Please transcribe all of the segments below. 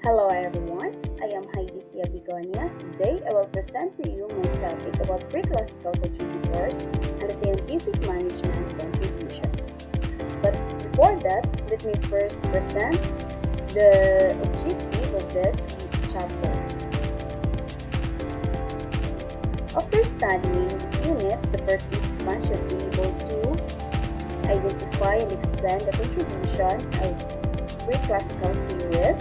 Hello everyone, I am Heidi Cia Bigonia. Today I will present to you my topic about pre-classical contributors and the scientific management contribution. But before that, let me first present the objective of this chapter. After studying this unit, the participant should be able to identify and explain the contribution of pre-classical theories,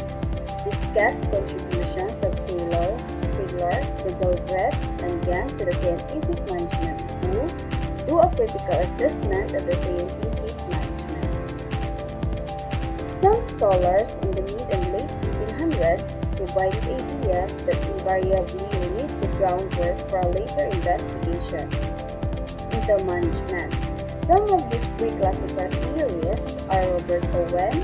discuss contributions of Taylor, the Galbraith, and Young to the scientific management school, do a critical assessment of the scientific management. Some scholars in the mid and late 1800s provided ideas that invariably laid the groundwork for a later investigation into management. Some of these pre-classical theorists are Robert Owen,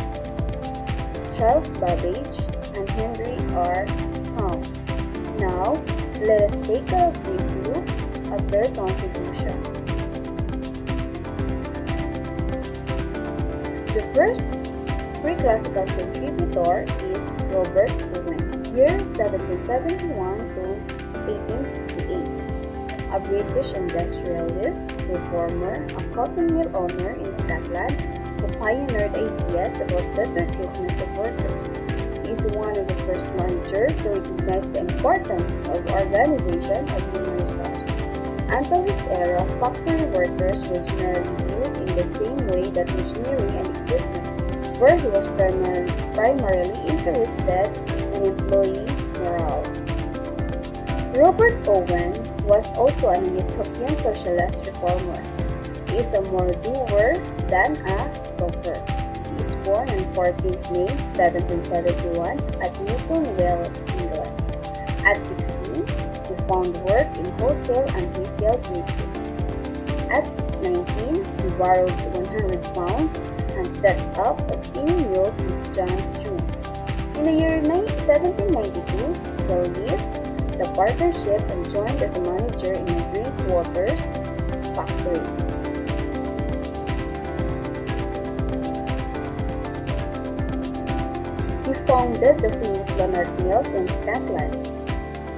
Charles Babbage, and Henry R. Tom. Now, let us take a brief look at their contribution. The first pre-classical contributor is Robert Owen, year 1771 to 1868. A British industrialist, reformer, a cotton mill owner in Scotland who pioneered ideas about better treatment of workers. He is one of the first managers to recognize the importance of organization of human resource. Until his era, factory workers were generally viewed in the same way that machinery and equipment, where he was primarily interested in employee morale. Robert Owen was also an utopian socialist reformer. He is a more doer than a talker. He is born on 14th May 1771 at Newton Wells, England. At 16, he found work in wholesale and retail business. At 19, he borrowed 100 pounds and set up a spinning mill with John Hume. In the year 1792, he left the partnership and joined as a manager in a Drinkwater's factory. He founded the famous Lanark Mills in Scotland.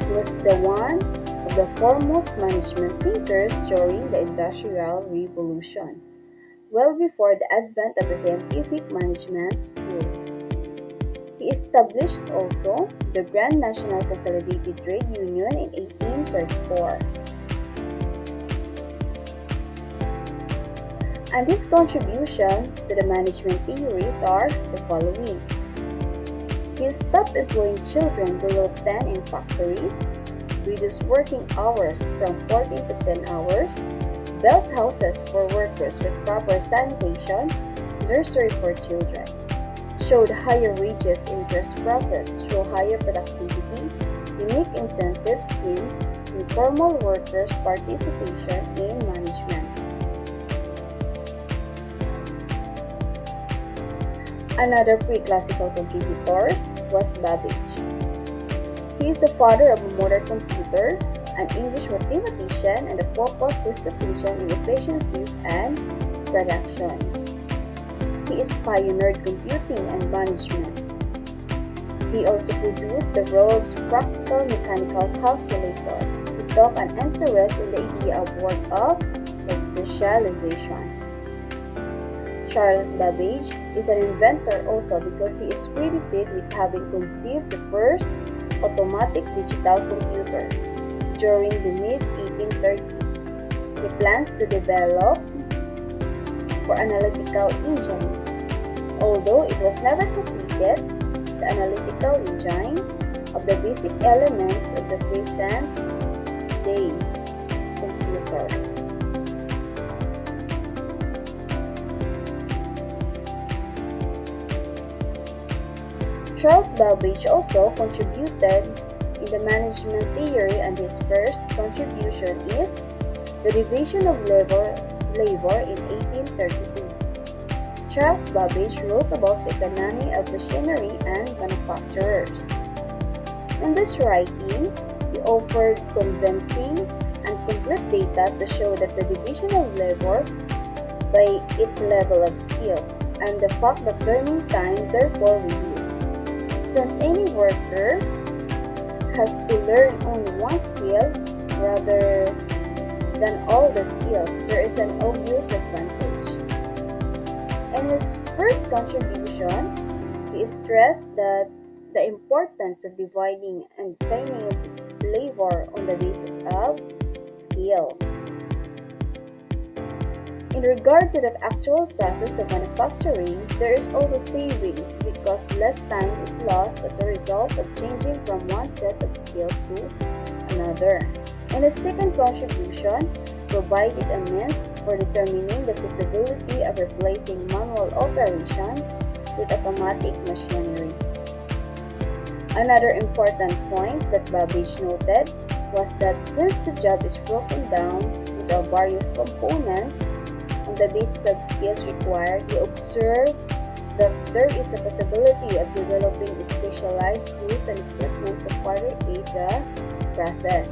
He was one of the foremost management thinkers during the Industrial Revolution, well before the advent of the scientific management school. He established also the Grand National Consolidated Trade Union in 1834. And his contributions to the management theories are the following. He stopped employing children below 10 in factories, reduced working hours from 14 to 10 hours, built houses for workers with proper sanitation, nursery for children, showed higher wages interest profits through higher productivity, unique incentive schemes, informal workers' participation in management. Another pre-classical contributor was Babbage. He is the father of a modern computer, an English mathematician, and a focused dissertation in efficiencies and production. He is pioneered computing and management. He also produced the world's practical mechanical calculator. He took an interest in the idea of work of specialization. Charles Babbage is an inventor also because he is credited with having conceived the first automatic digital computer during the mid-1830s. He plans to develop for analytical engine. Although it was never completed, the analytical engine of the basic elements of the present-day computer. Charles Babbage also contributed in the management theory, and his first contribution is the division of labor in 1832. Charles Babbage wrote about the economy of machinery and manufacturers. In this writing, he offered convincing and complete data to show that the division of labor by its level of skill and the fact that learning time therefore reduced. Since any worker has to learn only one skill rather than all the skills, there is an obvious advantage. In his first contribution, he stressed that the importance of dividing and assigning labor on the basis of skill. In regard to the actual process of manufacturing, there is also savings because less time is lost as a result of changing from one set of skills to another. And the second contribution provided a means for determining the feasibility of replacing manual operations with automatic machinery. Another important point that Babbage noted was that since the job is broken down into various components on the basis of skills required, he observed that there is a possibility of developing specialized tools and equipment to further aid the process.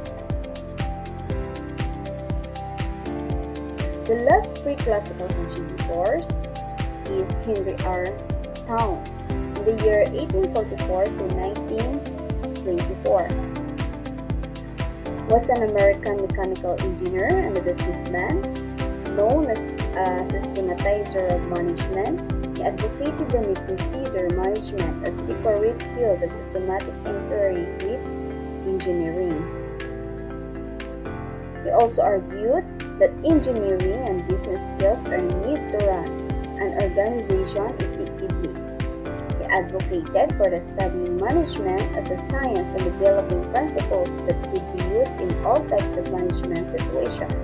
The last pre-classical contributor is Henry R. Towne in the year 1844 to 1924. Was an American mechanical engineer and a businessman known as a systematizer of management. He advocated the need to consider management as a separate field of systematic inquiry with engineering. He also argued that engineering and business skills are needed to run an organization effectively. He advocated for the studying management as a science and developing principles that could be used in all types of management situations.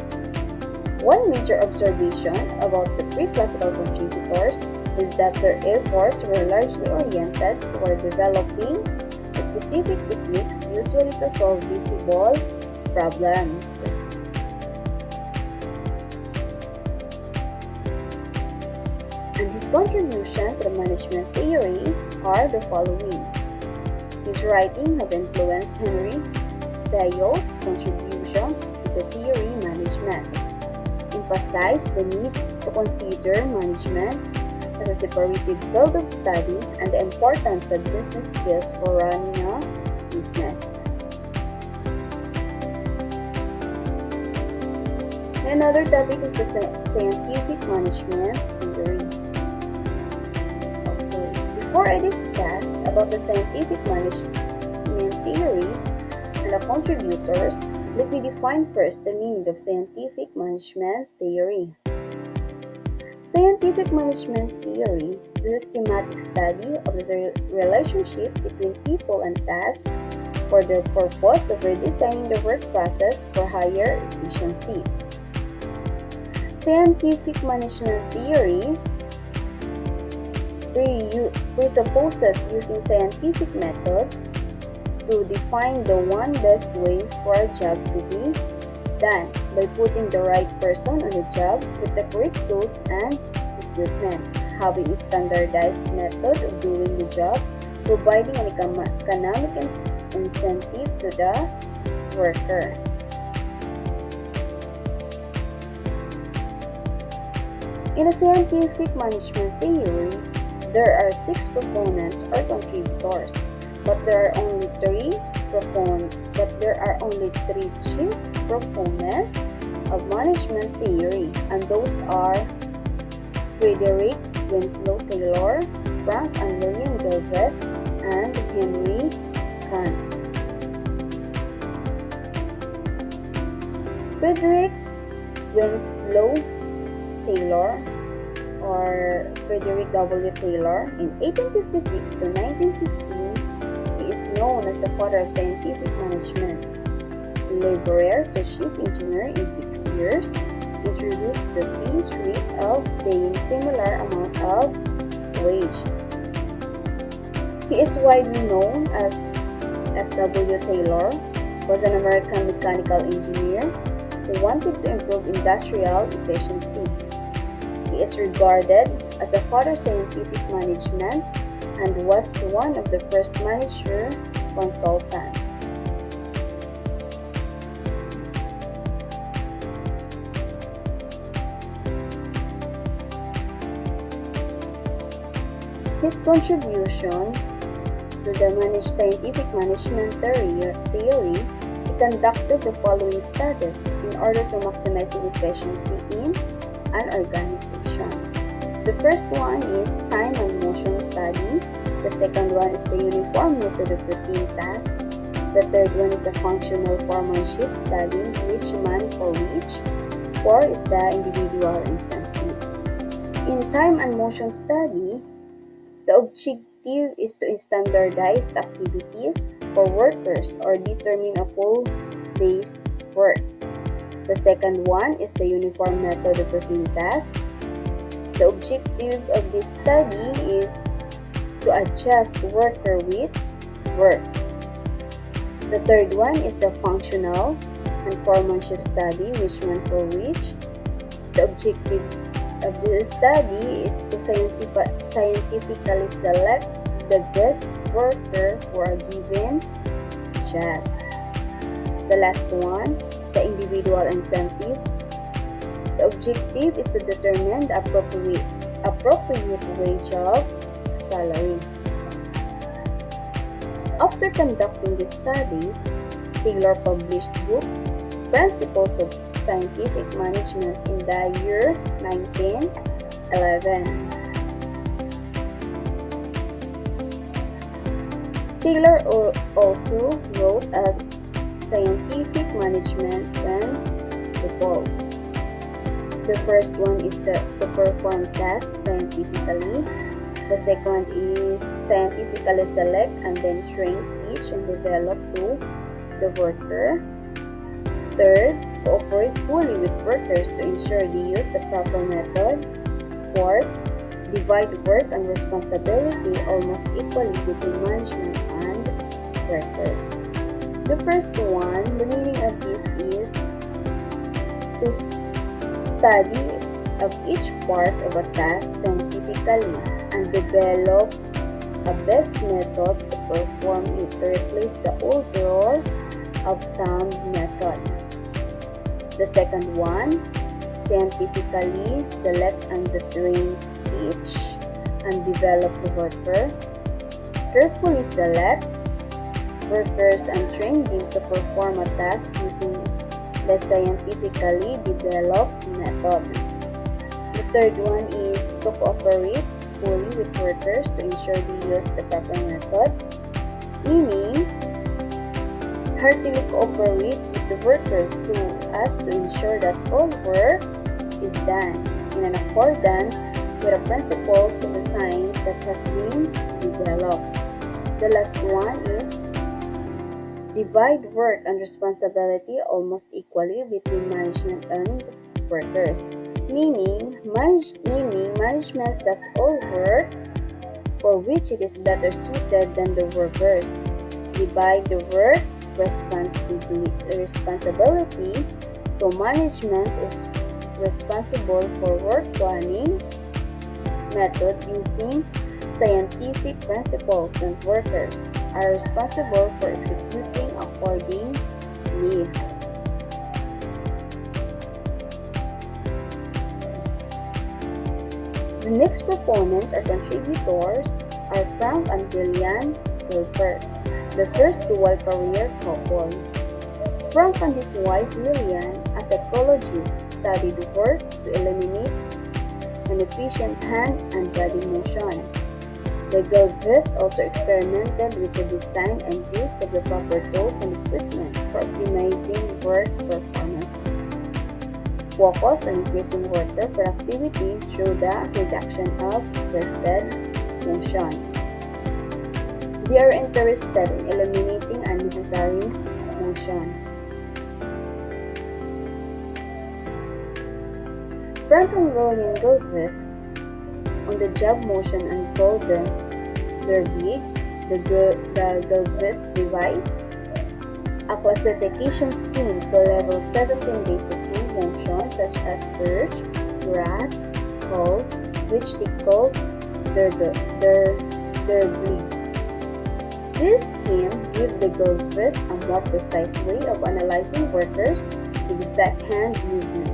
One major observation about the pre-classical contributors is that their efforts were largely oriented toward developing specific techniques usually to solve visible problems. And his contribution to the management theory are the following. His writing has influenced Henry Sayle's contributions to the theory management, emphasized the need to consider management as a separated field of study and the importance of business skills for running a business. Another topic is the scientific management theory. Before I discuss about the scientific management theory and the contributors, let me define first the meaning of scientific management theory. Scientific management theory is a systematic study of the relationship between people and tasks for the purpose of redesigning the work process for higher efficiency. Scientific management theory presupposes using scientific methods to define the one best way for a job to be done by putting the right person on the job with the correct tools and equipment, having a standardized method of doing the job, providing an economic incentive to the worker. In a scientific management theory, there are 6 proponents or contributors, but there are only 3 chief proponents of management theory, and those are Frederick Winslow Taylor, Frank and William Gilbert, and Henry Kant. Frederick Winslow Taylor, or Frederick W. Taylor, in 1856 to 1915, he is known as the father of scientific management. Laborer to chief engineer in 6 years, introduced the theory of paying similar amount of wage. He is widely known as F.W. Taylor, was an American mechanical engineer who wanted to improve industrial efficiency. He is regarded as the father of scientific management and was one of the first manager consultants. His contribution to the scientific management theory, he conducted the following studies in order to maximize efficiency in an organization. The first one is time and motion study. The second one is the uniform method of routine task. The third one is the functional foremanship study, which man for which. Four is the individual incentive. In time and motion study, the objective is to standardize activities for workers or determine a full day's work. The second one is the uniform method of routine task. The objective of this study is to adjust worker with work. The third one is the functional and foremanship study, which man for which. The objective of this study is to scientifically select the best worker for a given job. The last one, the individual incentive. The objective is to determine the appropriate wage of salary. After conducting this study, Taylor published book Principles of Scientific Management in the year 1911. Taylor also wrote a scientific management principles. The first one is to perform tasks scientifically. The second is scientifically select and then train, teach, and develop to the worker. Third, cooperate fully with workers to ensure they use the proper method. Fourth, divide work and responsibility almost equally between management and workers. The first one, the meaning of this is to study of each part of a task scientifically and develop a best method to perform it to replace the old rule of thumb method. The second one, scientifically select and train, teach, and develop the worker. Carefully select workers and train them to perform a task using the scientifically developed method. The third one is to cooperate fully with workers to ensure they use the proper method, meaning heartily cooperate with the workers so as to ensure that all work is done in accordance with the principles of the science that has been developed. The last one is divide work and responsibility almost equally between management and workers, meaning management does all work for which it is better suited than the workers. Divide the work responsibility, so management is responsible for work planning method using scientific principles and workers are responsible for executing accordingly. The next proponents or contributors are Frank and William Wilfer, the first dual career couple. Frank and his wife Lillian, a psychologist, studied work to eliminate inefficient hand and body motion. The Galbraith also experimented with the design and use of the proper tools and equipment for optimizing work performance. Focus on increasing worker productivity through the reduction of wasted motion. They are interested in eliminating unnecessary motion. Frank and William Galbraith on the job motion and called the Verbiage, the Galbraith device, a classification scheme to level 17 basic hand motion such as surge, grasp, hold, which they call their bleed. This scheme gives the Galbraith a more precise way of analyzing workers' exact hand movements.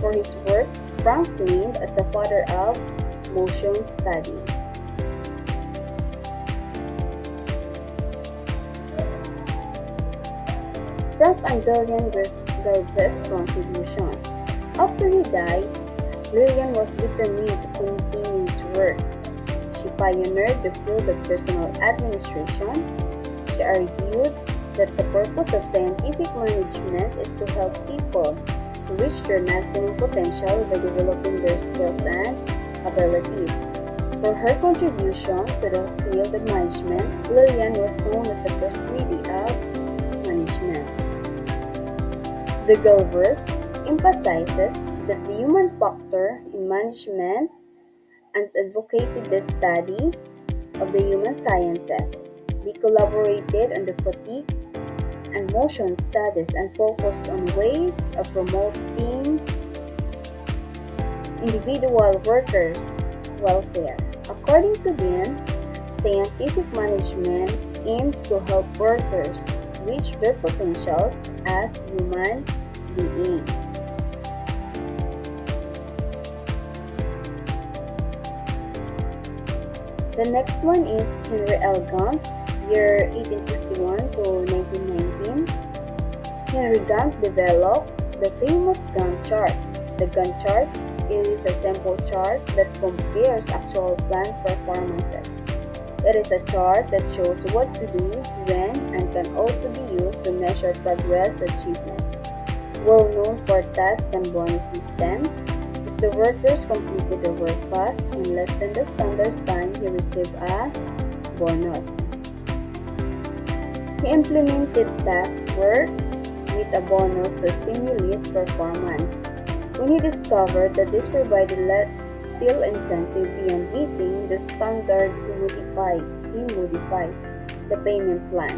For his work, Frank claimed as the father of motion study. Frank and Lillian Galvez' contribution. After he died, Lillian was determined to continue his work. She pioneered the field of personal administration. She argued that the purpose of scientific management is to help people to reach their maximum potential by developing their skills and abilities. For her contribution to the field of management, Lillian was known as the First Lady of Management. De Galvez emphasizes that the human factor in management and advocated the study of the human sciences. They collaborated on the fatigue and motion studies and focused on ways of promoting individual workers' welfare. According to them, scientific management aims to help workers reach their potential as human beings. The next one is Henry L. Gantt, year 1851 to 1919. Henry Gantt developed the famous Gantt chart. The Gantt chart is a simple chart that compares actual plant performances. It is a chart that shows what to do, when, and can also be used to measure progress achievement. Well known for task and bonus systems, if the workers completed the work fast in less than the standard time, he received a bonus. He implemented task work with a bonus to stimulate performance. When he discovered that this provided less still incentive beyond meeting the standard, he modified the payment plan.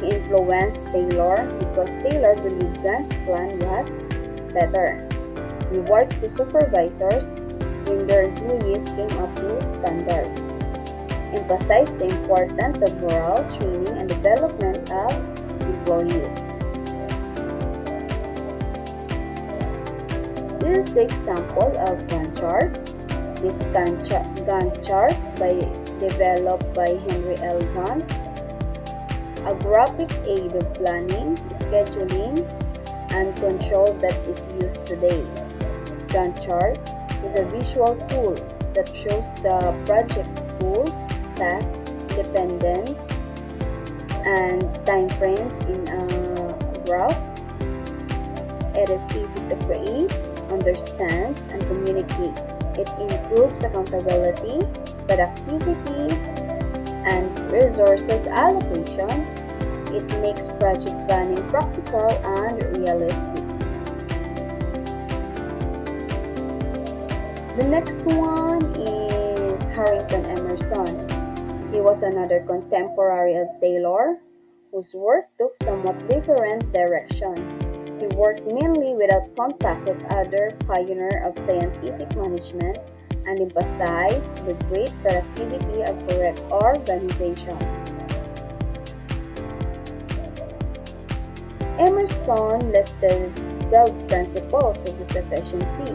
He influenced Taylor because Taylor believed Gantt's plan was better. Rewards to supervisors when their employees came up to standards. Emphasized the importance of morale training and development of employees. This is the example of Gantt chart. This Gantt chart developed by Henry L. Gantt, a graphic aid of planning, scheduling, and control that is used today. Gantt chart is a visual tool that shows the project's goals, tasks, dependence, and time frames in a graph. It is easy to create, understand, and communicate. It improves accountability, productivity, and resources allocation. It makes project planning practical and realistic. The next one is Harrington Emerson. He was another contemporary of Taylor, whose work took somewhat different direction. He worked mainly without contact with other pioneers of scientific management and emphasized the great productivity of correct organization. Emerson listed 12 principles of this efficiency,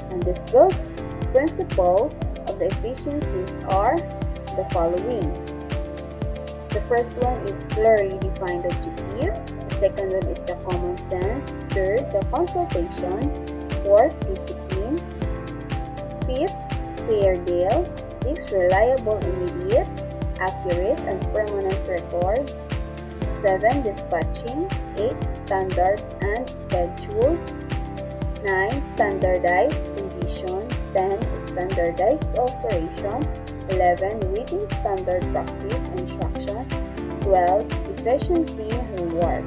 and these 12 principles of the efficiency are the following. The first one is clearly defined objective. The second one is the common sense. Third, the consultation. Fourth, discipline. Fifth, fair deal. Sixth, reliable, immediate, accurate, and permanent record. 7, dispatching. 8, standards and schedule. 9, standardized condition. 10, standardized operation. 11, reading standard practice instruction. 12, efficiency reward.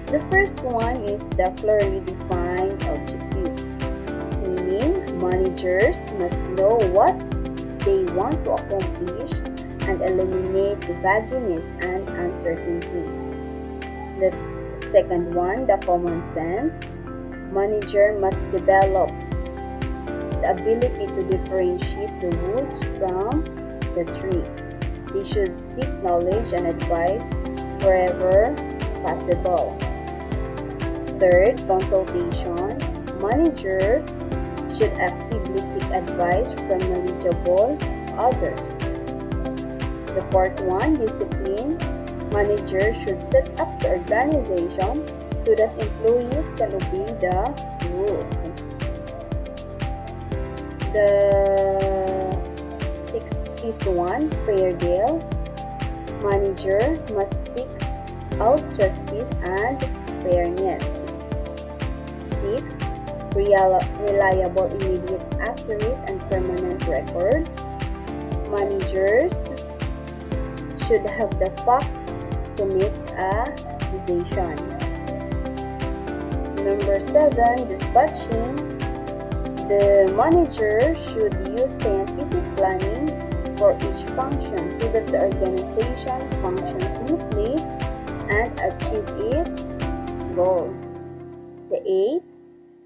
The first one is the clearly defined objective, meaning managers must know what they want to accomplish and eliminate the vagueness and uncertainty. The second one, the common sense. Manager must develop the ability to differentiate the woods from the tree. They should seek knowledge and advice wherever possible. Third, consultation. Managers should actively seek advice from knowledgeable others. The fourth one, discipline. Manager should set up the organization so that employees can obey the rules. The 6:1 fair deal. Manager must seek out justice and fairness. 6. Reliable, immediate, accurate, and permanent records. Managers should have the facts to make a decision. Number 7, dispatching. The manager should use scientific planning for each function so that the organization functions smoothly and achieve its goal. The 8th,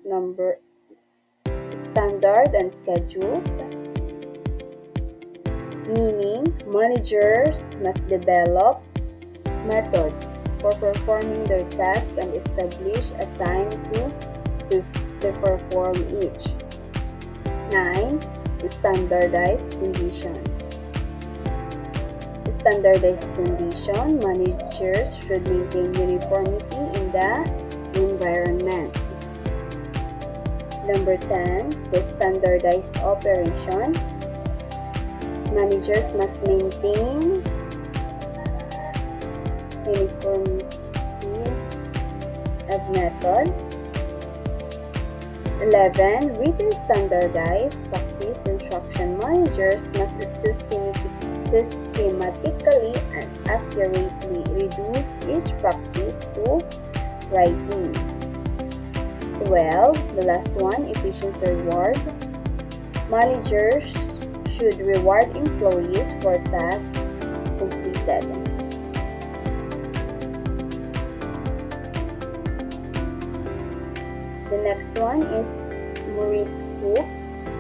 number standard and schedules. Meaning, managers must develop methods for performing their tasks and establish a time to perform each. 9. Standardized conditions. Standardized condition, managers should maintain uniformity in the environment. Number 10, the standardized operation. Managers must maintain uniformity of method. 11, written standardized practice instruction. Managers must systematically and accurately reduce each practice to writing. 12, the last one, efficiency reward. Managers should reward employees for tasks completed. The next one is Maurice Cook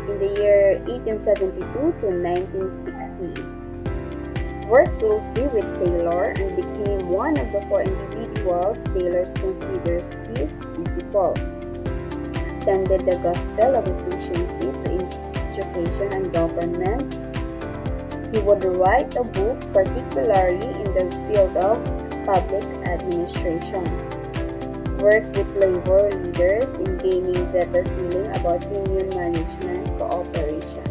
in the year 1872 to 1960. Worked closely with Taylor and became one of the 4 individuals Taylor considers his disciples. Extended the gospel of efficiency to education and government. He would write a book particularly in the field of public administration. Worked with labor leaders in gaining better feeling about union management cooperation.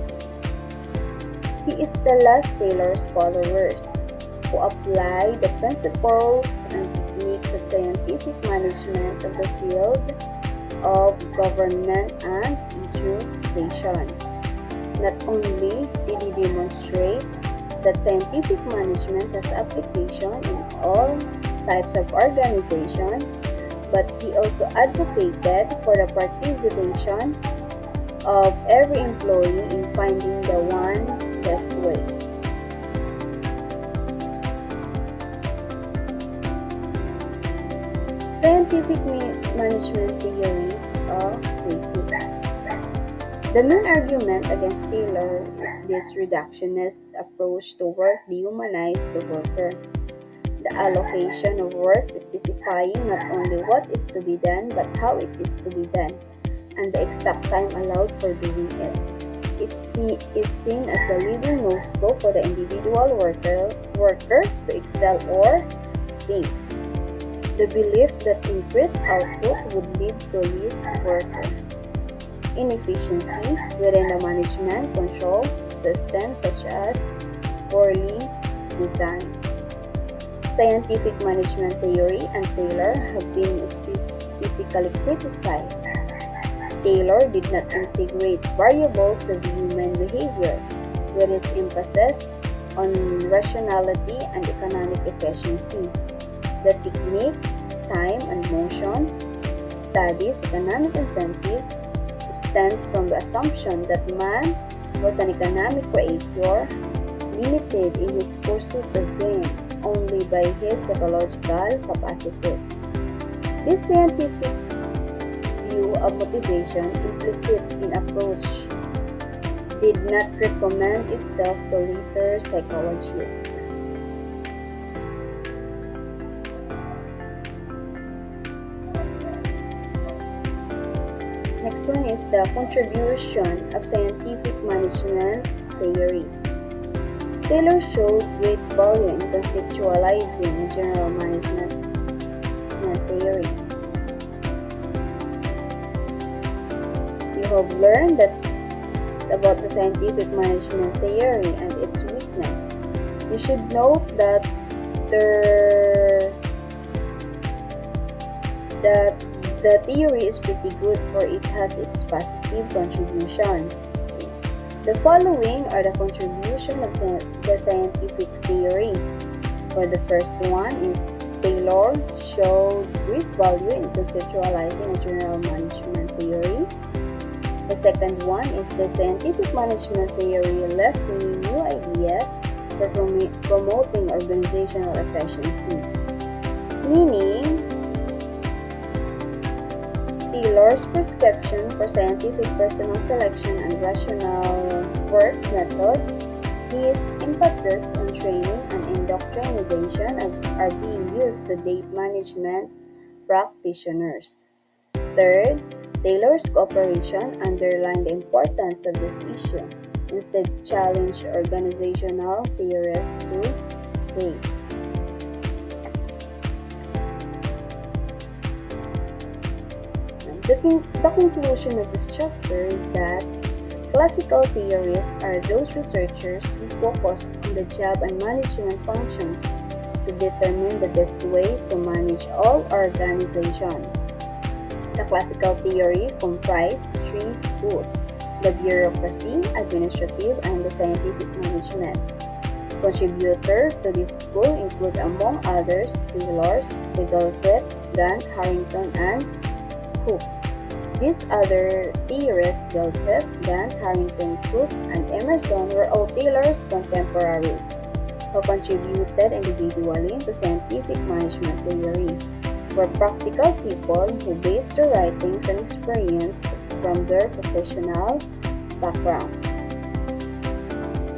He is the last Taylor's followers who apply the principles and techniques of scientific management of the field of government and education. Not only did he demonstrate that scientific management has application in all types of organization, but he also advocated for the participation of every employee in finding the one best way. Scientific management theory of racism. The main argument against Taylor is this reductionist approach to work dehumanizes the worker. The allocation of work specifying not only what is to be done but how it is to be done, and the exact time allowed for doing it. It is seen as a leading no-scope for the individual worker to excel or think. The belief that increased output would lead to less worker. Inefficiency within the management control system such as poorly designed. Scientific management theory and Taylor have been specifically criticized. Taylor did not integrate variables of human behavior with its emphasis on rationality and economic efficiency. The technique, time and motion, studies economic incentives, stems from the assumption that man was an economic creator, limited in his pursuit of gain only by his psychological capacities. This scientific view of motivation, implicit in approach, did not recommend itself to later psychologists. Next one is the contribution of scientific management theory. Taylor showed great value in conceptualizing a general management theory. You have learned that about the scientific management theory and its weakness. You should note that that the theory is pretty good, for it has its positive contributions. The following are the contributions of the scientific theory. For the first one is Taylor showed great value in conceptualizing a general management theory. The second one is the scientific management theory left many new ideas for promoting organizational efficiency. Meaning, Taylor's prescription for scientific personnel selection and rational work methods, his emphasis on training and indoctrination are being used to date management practitioners. Third, Taylor's cooperation underlined the importance of this issue, instead challenged organizational theorists to date. The conclusion of this chapter is that classical theorists are those researchers who focus on the job and management functions to determine the best ways to manage all organizations. The classical theory comprised three schools: the bureaucracy, administrative, and the scientific management. Contributors to this school include, among others, Taylor, Eagleset, Grant, Harrington, and Cook. These other theorists, Joseph, Grant, Harrington, Cook, and Emerson, were all Taylor's contemporaries, who contributed individually to scientific management theory, were practical people who based their writings on experience from their professional backgrounds.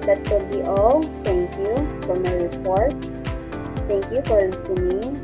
That will be all. Thank you for my report. Thank you for listening.